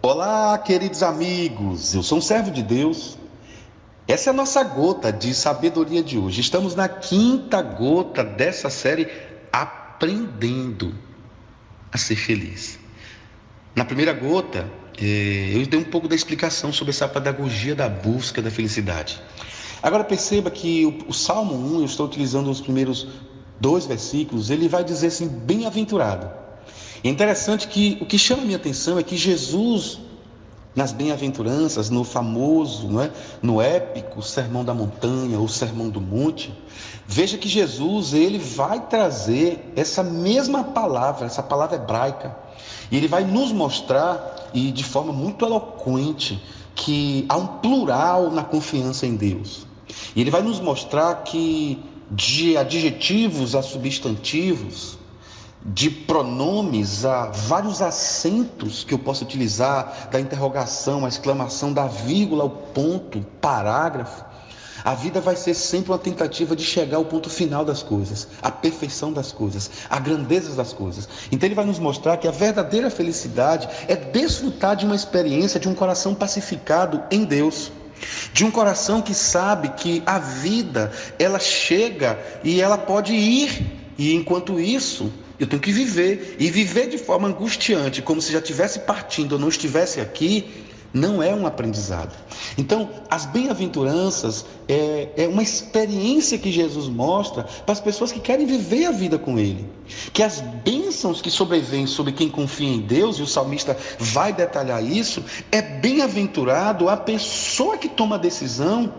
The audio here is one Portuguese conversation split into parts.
Olá, queridos amigos, eu sou um servo de Deus. Essa é a nossa gota de sabedoria de hoje. Estamos na quinta gota dessa série Aprendendo a Ser Feliz. Na primeira gota, eu dei um pouco da explicação sobre essa pedagogia da busca da felicidade. Agora perceba que o Salmo 1, eu estou utilizando os primeiros dois versículos, ele vai dizer assim, bem-aventurado. É interessante que o que chama a minha atenção é que Jesus, nas bem-aventuranças, no famoso, não é? No épico Sermão da Montanha ou Sermão do Monte, veja que Jesus, ele vai trazer essa mesma palavra, essa palavra hebraica, e ele vai nos mostrar, e de forma muito eloquente, que há um plural na confiança em Deus. E ele vai nos mostrar que de adjetivos a substantivos, de pronomes a vários acentos que eu posso utilizar, da interrogação, a exclamação, da vírgula ao ponto, parágrafo. A vida vai ser sempre uma tentativa de chegar ao ponto final das coisas, à perfeição das coisas, à grandeza das coisas. Então ele vai nos mostrar que a verdadeira felicidade é desfrutar de uma experiência de um coração pacificado em Deus. De um coração que sabe que a vida, ela chega e ela pode ir, e enquanto isso, eu tenho que viver, e viver de forma angustiante, como se já estivesse partindo ou não estivesse aqui, não é um aprendizado. Então, as bem-aventuranças é uma experiência que Jesus mostra para as pessoas que querem viver a vida com Ele. Que as bênçãos que sobrevêm sobre quem confia em Deus, e o salmista vai detalhar isso, é bem-aventurado a pessoa que toma a decisão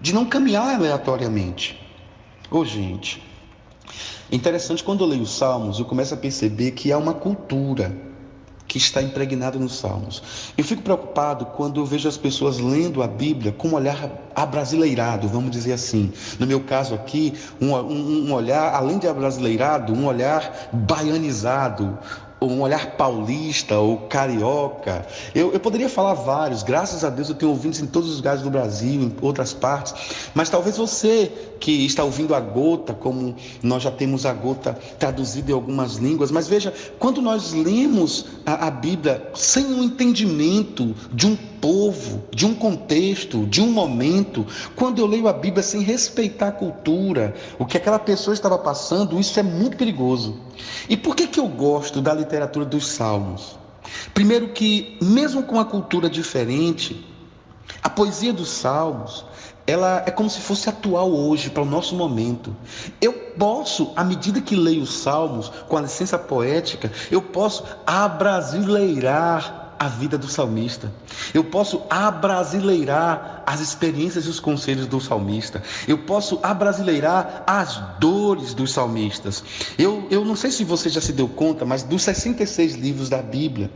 de não caminhar aleatoriamente. Ô, gente, é interessante quando eu leio os Salmos, eu começo a perceber que há uma cultura que está impregnado nos Salmos. Eu fico preocupado quando eu vejo as pessoas lendo a Bíblia com um olhar abrasileirado, vamos dizer assim. No meu caso aqui, um olhar, além de abrasileirado, um olhar baianizado, ou um olhar paulista ou carioca. Eu poderia falar vários, graças a Deus eu tenho ouvintes em todos os lugares do Brasil, em outras partes, mas talvez você que está ouvindo a gota, como nós já temos a gota traduzida em algumas línguas, mas veja, quando nós lemos a Bíblia sem um entendimento de um povo, de um contexto, de um momento, quando eu leio a Bíblia sem respeitar a cultura, o que aquela pessoa estava passando, isso é muito perigoso. E por que eu gosto da literatura dos Salmos? Primeiro que, mesmo com a cultura diferente, a poesia dos Salmos, ela é como se fosse atual hoje, para o nosso momento. Eu posso, à medida que leio os Salmos, com a licença poética, eu posso abrasileirar a vida do salmista. Eu posso abrasileirar as experiências e os conselhos do salmista. Eu posso abrasileirar as dores dos salmistas. Eu não sei se você já se deu conta, mas dos 66 livros da Bíblia,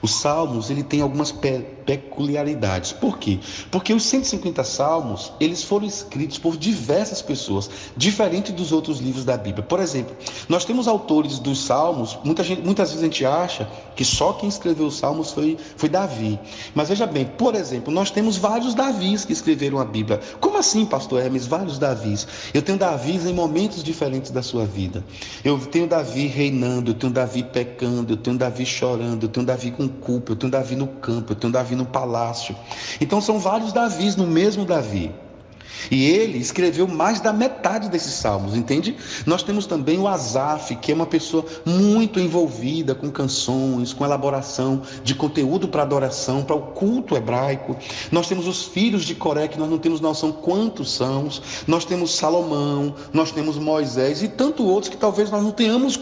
os Salmos, ele tem algumas peculiaridades. Por quê? Porque os 150 Salmos, eles foram escritos por diversas pessoas, diferente dos outros livros da Bíblia. Por exemplo, nós temos autores dos Salmos, muitas vezes a gente acha que só quem escreveu os Salmos foi Davi. Mas veja bem, por exemplo, nós temos vários Davis que escreveram a Bíblia. Como assim, pastor Hermes, vários Davis? Eu tenho Davis em momentos diferentes da sua vida. Eu tenho Davi reinando, eu tenho Davi pecando, eu tenho Davi chorando, eu tenho Davi com culpa, eu tenho Davi no campo, eu tenho Davi no palácio. Então são vários Davis no mesmo Davi. E ele escreveu mais da metade desses salmos, entende? Nós temos também o Asaf, que é uma pessoa muito envolvida com canções, com elaboração de conteúdo para adoração, para o culto hebraico. Nós temos os filhos de Coré, que nós não temos noção quantos são. Nós temos Salomão, nós temos Moisés e tantos outros que talvez nós não tenhamos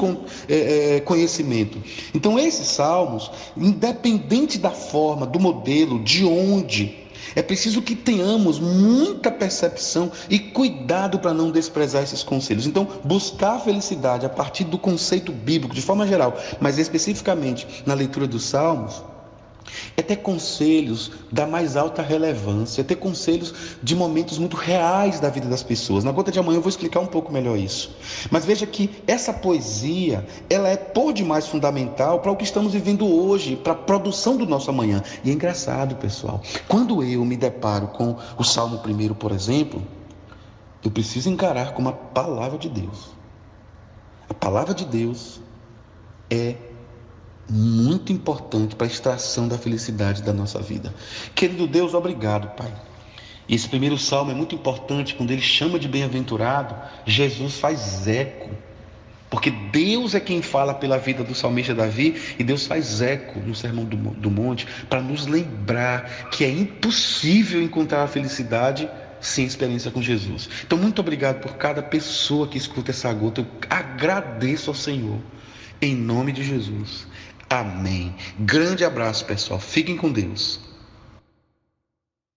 conhecimento. Então esses salmos, independente da forma, do modelo, de onde, é preciso que tenhamos muita percepção e cuidado para não desprezar esses conselhos. Então, buscar a felicidade a partir do conceito bíblico, de forma geral, mas especificamente na leitura dos Salmos, é ter conselhos da mais alta relevância, é ter conselhos de momentos muito reais da vida das pessoas. Na conta de amanhã eu vou explicar um pouco melhor isso. Mas veja que essa poesia, ela é por demais fundamental para o que estamos vivendo hoje, para a produção do nosso amanhã. E é engraçado, pessoal, quando eu me deparo com o Salmo 1, por exemplo, eu preciso encarar como a palavra de Deus. A palavra de Deus é muito importante para a extração da felicidade da nossa vida. Querido Deus, obrigado, Pai. E esse primeiro salmo é muito importante, quando ele chama de bem-aventurado, Jesus faz eco, porque Deus é quem fala pela vida do salmista Davi, e Deus faz eco no Sermão do Monte, para nos lembrar que é impossível encontrar a felicidade sem experiência com Jesus. Então, muito obrigado por cada pessoa que escuta essa gota. Eu agradeço ao Senhor, em nome de Jesus. Amém. Grande abraço, pessoal. Fiquem com Deus.